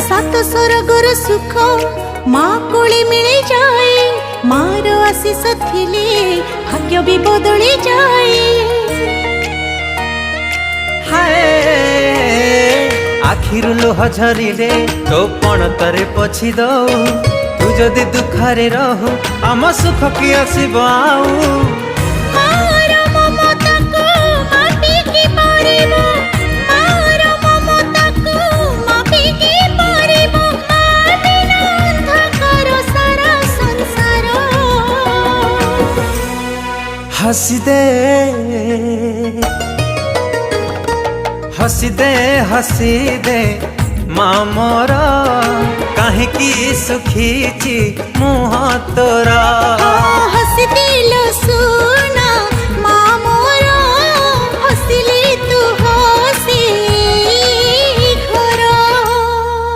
सात स्वर्गर सुख माँ कोले मिले जाए मार आशीष थिले भाग्य भी बदली जाए। हाय आखिरु लुह झरिले तो पण तरे पछी दऊ तू जदि दुखरे रहू आम सुख कि आसीब आऊ। हसी दे हसी दे हसी दे माँ मोर कहीं सुखी मुँह तोरा।